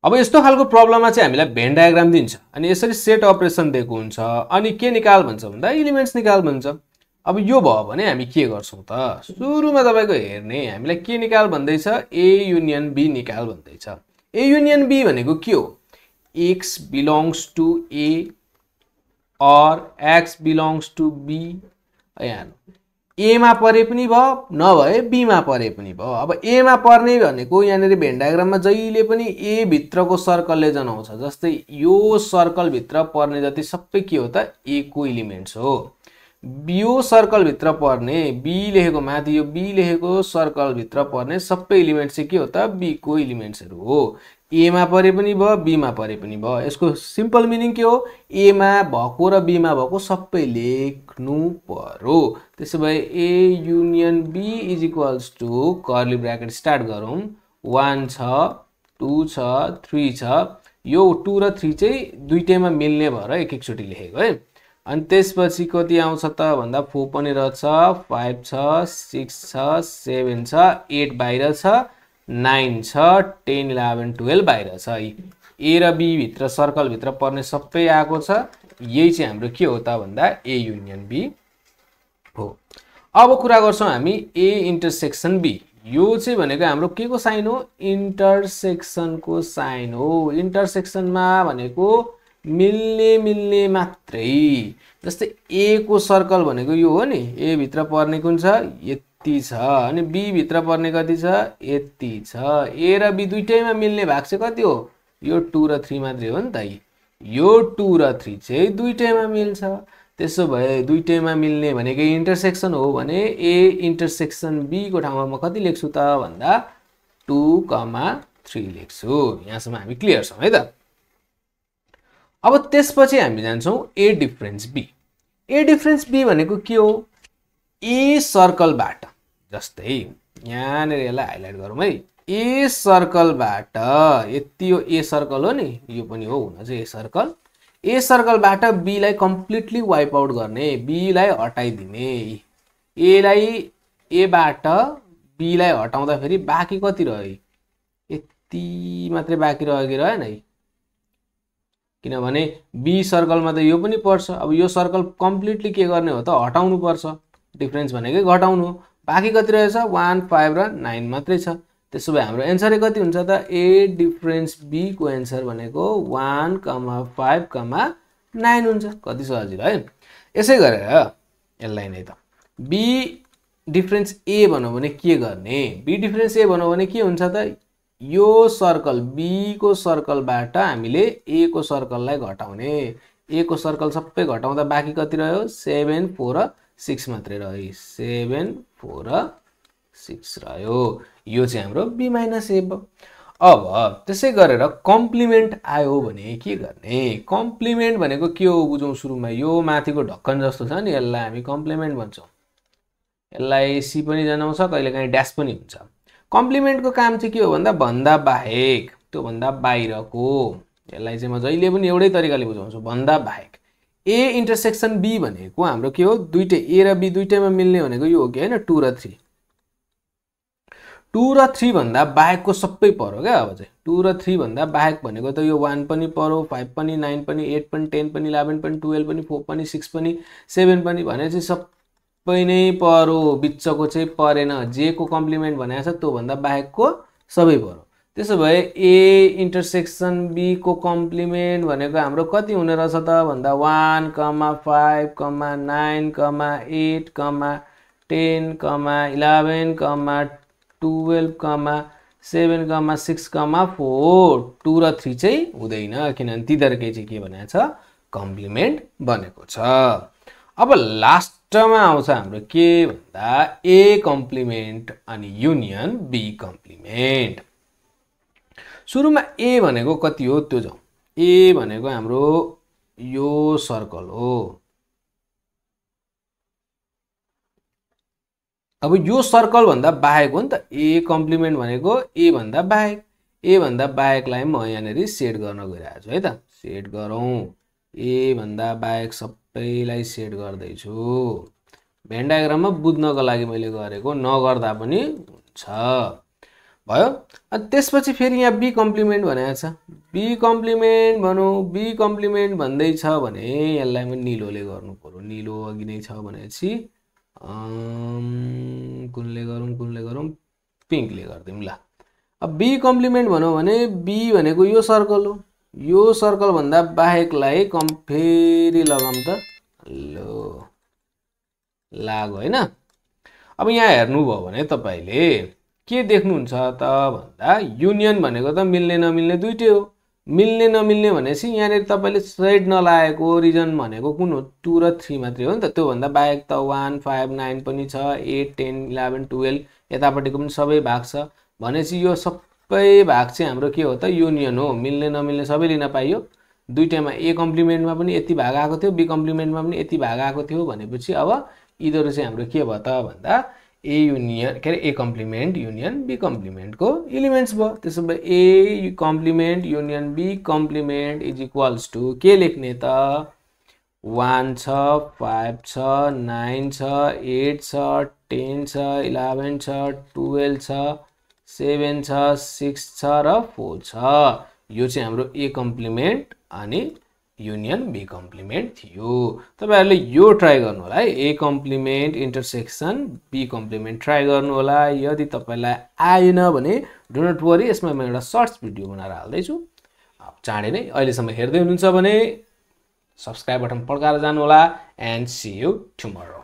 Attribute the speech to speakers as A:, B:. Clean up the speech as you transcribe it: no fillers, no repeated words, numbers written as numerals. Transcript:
A: अब यस्तो खालको प्रब्लममा चाहिँ हामीलाई भेन डायग्राम दिन्छ अनि यसरी सेट अपरेसन दिएको हुन्छ अनि के निकाल भन्छ भन्दा एलिमेन्ट्स निकाल भन्छ। अब यो भयो भने हामी के गर्छौं त सुरुमा तपाईको हेर्ने हामीलाई के निकाल भन्दैछ ए युनियन बी निकाल भन्दैछ। ए युनियन बी भनेको के हो x belongs to A or x belongs to B यहाँ A मा परे पनि भयो नभए B मा परे पनि भयो। अब A मा पर्ने भनेको यहाँनेरि भेन डायग्राममा जहिले पनि A भित्रको सर्कलले जनाउँछ जस्तै यो सर्कल भित्र पर्ने जति सबै के हो त A को एलिमेन्ट्स हो। यो सर्कल भित्र पर्ने B लेखेको माथि यो B लेखेको सर्कल भित्र पर्ने सबै एलिमेन्ट्स चाहिँ के हो त B को एलिमेन्ट्सहरु हो। A मा परे पनि भयो B मा परे पनि भयो। यसको सिम्पल मिनिङ के हो A मा भएको र B मा भएको सबै लेख्नु पर्यो। त्यसोभए A union B is equals to curly bracket start गरौँ 1 छ 2 छ 3 छ यो 2 र 3 चाहिँ दुईटैमा मिल्ने भएर एक एकचोटी लेखेको है। अनि त्यसपछि कति आउँछ त भन्दा 4 पनि रहेछ 5 छ 6 छ 7 छ 8 बाहिर छ 9 छ 10 11 12 बाहिर छ। ए र बी भित्र सर्कल भित्र पर्ने सबै आएको छ। यही चाहिँ हाम्रो के हो त भन्दा ए युनियन बी हो। अब कुरा गर्छौं हामी ए इन्टरसेक्सन बी। यो चाहिँ भनेको हाम्रो के को साइन हो इन्टरसेक्सन को साइन हो। इन्टरसेक्सनमा भनेको मिल्ने मात्रै। जस्तै ए को सर्कल भनेको यो हो नि ए भित्र पर्ने कुन छ यति छ अनि बी भित्र पर्ने कति छ यति छ। ए र बी दुईटैमा मिल्ने भाग चाहिँ कति हो यो 2 र 3 मात्रै हो नि त। यो 2 र 3 चाहिँ दुईटैमा मिल्छ। त्यसो भए दुईटैमा मिल्ने भनेको इन्टरसेक्सन हो भने ए इन्टरसेक्सन बी को ठाउँमा म कति लेख्छु त भन्दा 2,3 लेख्छु। यहाँसम्म हामी क्लियर छौं है त। अब त्यसपछि हामी जान्छौं A difference B. A difference B भनेको के हो ए सर्कलबाट जस्तै यहाँनेर यसलाई हाइलाइट गरौँ है। ए सर्कलबाट यति यो ए सर्कल हो नि यो पनि हो हुन चाहिँ ए सर्कल। ए सर्कलबाट बी लाई कम्प्लिटली वाइप आउट गर्ने बी लाई हटाइदिने। ए लाई ए बाट बी लाई हटाउँदा फेरि बाँकी कति रह्यो यति मात्रै बाँकी रह्यो कि रहेन है किनभने बी सर्कलमा त यो पनि पर्छ। अब यो सर्कल कम्प्लिटली के गर्ने हो त हटाउनु पर्छ। डिफरेन्स भनेकै घटाउनु हो। बाँकी कति रहेछ 1 5 र 9 मात्रै छ। त्यसो भए हाम्रो एन्सर कति हुन्छ त ए डिफरेन्स बी को एन्सर भनेको 1, 5, 9 हुन्छ। कति सजिलो है। यसै गरेर यसलाई नै त बी डिफरेन्स ए भनौं भने के गर्ने बी डिफरेन्स ए भनौं भने के हुन्छ त यो सर्कल बी को सर्कलबाट हामीले ए को सर्कललाई घटाउने। ए को सर्कल सबै घटाउँदा बाँकी कति रह्यो 7 4 र 6 मात्रै रह्यो 7 4 र 6 रह्यो। यो चाहिँ हाम्रो बी माइनस ए भयो। अब त्यसै गरेर कम्प्लिमेन्ट आयो भने के गर्ने कम्प्लिमेन्ट भनेको के हो बुझौं। सुरुमा यो माथिको ढक्कन जस्तो छ नि यसलाई हामी कम्प्लिमेन्ट भन्छौं। यसलाई सी पनि जनाउँछ कहिलेकाहीँ ड्याश पनि हुन्छ। कम्प्लिमेन्ट को काम चाहिँ के हो भन्दा बाहेक त्यो भन्दा बाहिरको। यसलाई चाहिँ म जहिले पनि एउटै तरिकाले बुझाउँछु भन्दा बाहेक। ए इन्टरसेक्सन बी भनेको हाम्रो के हो दुईटै ए र बी दुईटैमा मिल्ने भनेको यो हो कि हैन 2 र 3। 2 र 3 भन्दा बाहेकको सबै पर्यो क्या। अब चाहिँ 2 र 3 भन्दा बाहेक भनेको त यो 1 पनि पर्यो 5 पनि 9 पनि 8 पनि 10 पनि 11 पनि 12 पनि 4 पनि 6 पनि 7 पनि भने चाहिँ सबै नै पर्यो। बिचको चाहिँ परेन। जे को कम्प्लिमेन्ट भनेको छ त्यो भन्दा बाहेकको सबै पर्यो। त्यसो भए ए इन्टरसेक्सन बी को कम्प्लिमेन्ट भनेको हाम्रो कति हुने रहेछ त भन्दा 1, 5, 9, 8, 10, 11, 12, 7, 6, 4 2 र 3 चाहिँ हुँदैन किनभने तिनीहरुकै चाहिँ के भनेको छ कम्प्लिमेन्ट बनेको छ। अब लास्टमा आउँछ हाम्रो के भन्दा ए कम्प्लिमेन्ट अनि युनियन बी कम्प्लिमेन्ट। सुरुमा ए भनेको कति हो त्यो जाउँ। ए भनेको हाम्रो यो सर्कल हो। अब यो सर्कल भन्दा बाहेक हो नि त ए कम्प्लिमेन्ट भनेको ए भन्दा बाहेक। ए भन्दा बाहेकलाई म यहाँनेरि सेट गर्न गइरहेको छु है त। सेट गरौँ ए भन्दा बाहेक सबैलाई सेट गर्दै छु। भेन डायग्राममा बुझ्नको लागि मैले गरेको नगर्दा पनि हुन्छ। भयो। अनि त्यसपछि फेरि यहाँ बी कम्प्लिमेन्ट भनेको छ, बी कम्प्लिमेन्ट भनौँ, बी कम्प्लिमेन्ट भन्दैछ भने यसलाई म निलोले गर्नु पर्यो। निलो अघि नै छ भनेपछि कुनले गरौँ, पिङ्कले गरिदिउँ ल। अब बी कम्प्लिमेन्ट भनौँ भने बी भनेको यो सर्कल हो, यो सर्कल भन्दा बाहेकलाई फेरि लगाम त लो लाग्यो होइन। अब यहाँ हेर्नुभयो भने तपाईले के देख्नुहुन्छ त भन्दा युनियन भनेको त मिल्ने नमिल्ने दुईटै हो। मिल्ने नमिल्ने भनेपछि यहाँनिर तपाईले सेड नलागेको रिजन भनेको कुन हो, 2 र 3 मात्रै हो नि त। त्योभन्दा बाहेक त 1, 5, 9 पनि छ, 8, 10, 11, 12 यतापट्टिको पनि सबै भाग छ भनेपछि यो सबै भाग चाहिँ हाम्रो के हो त युनियन हो। मिल्ने नमिल्ने सबै लिन पाइयो। दुईटैमा ए कम्प्लिमेन्टमा पनि यति भाग आएको थियो, बी कम्प्लिमेन्टमा पनि यति भाग आएको थियो भनेपछि अब यिनीहरू चाहिँ हाम्रो के भयो त भन्दा ए युनियन के अरे ए कम्प्लिमेन्ट युनियन बी कम्प्लिमेन्टको एलिमेन्ट्स भयो। त्यसो भए A complement union B complement is equals to के लेख्ने त 1 छ, 5 छ, 9 छ, 8 छ, 10 छ, 11 छ, 12 छ, 7 छ, 6 छ र 4 छ। यो चाहिँ हाम्रो ए कम्प्लिमेन्ट अनि युनियन बी कम्प्लिमेन्ट थियो। तपाईहरुले यो ट्राई गर्नु होला है, A complement intersection B complement try गर्नु होला। यदि तपाईलाई आएन भने डु नट वरी, यसमा म एउटा सर्ट्स भिडियो बनाएर हाल्दै छु चाँडै नै। अहिलेसम्म हेर्दै हुनुहुन्छ भने सब्स्क्राइब बटन पड्काएर जानु होला एन्ड सी यू टुमोरो।